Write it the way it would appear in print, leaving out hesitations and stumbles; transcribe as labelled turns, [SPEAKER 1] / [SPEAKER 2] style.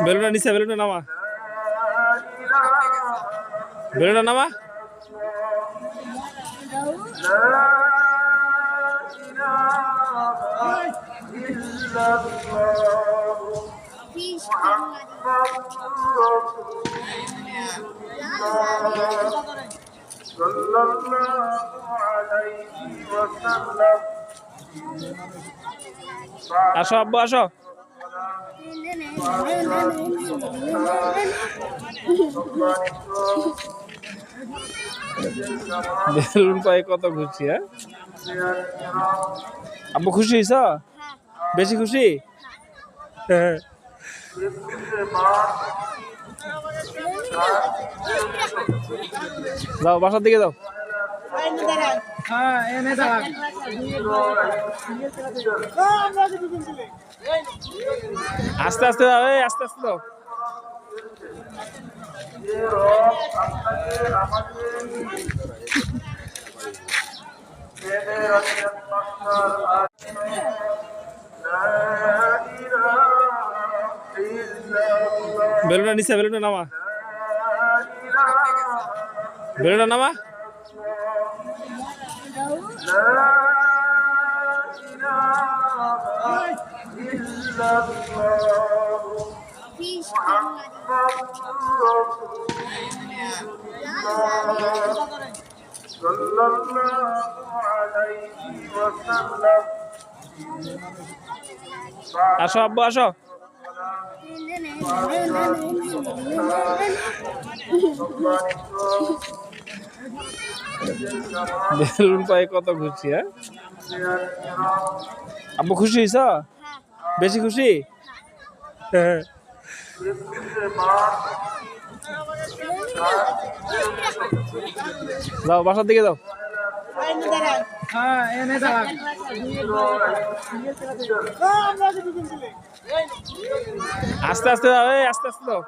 [SPEAKER 1] বেলুনটা নিচে, বেলুনটা নামা, বেলুনটা নামা। আসো আব্বু আসো। বেলুন পায়ে কত খুশি। হ্যাঁ আব্বু খুশি হইছ? বেশি খুশি? হ্যাঁ যাও বাসার দিকে যাও। আস্তে আস্তে যাও, এই আস্তে আস্তে যাও। বেলুনটা নিচে, বেলুনটা নামা, বেলুনটা নামা। আসো আব্বু আসো। বেলুন পায়ে কত খুশি। হ্যাঁ আব্বু খুশি হইছ? বেশি খুশি? হ্যাঁ যাও বাসার দিকে যাও। আস্তে আস্তে যাও, এই আস্তে আস্তে যাও।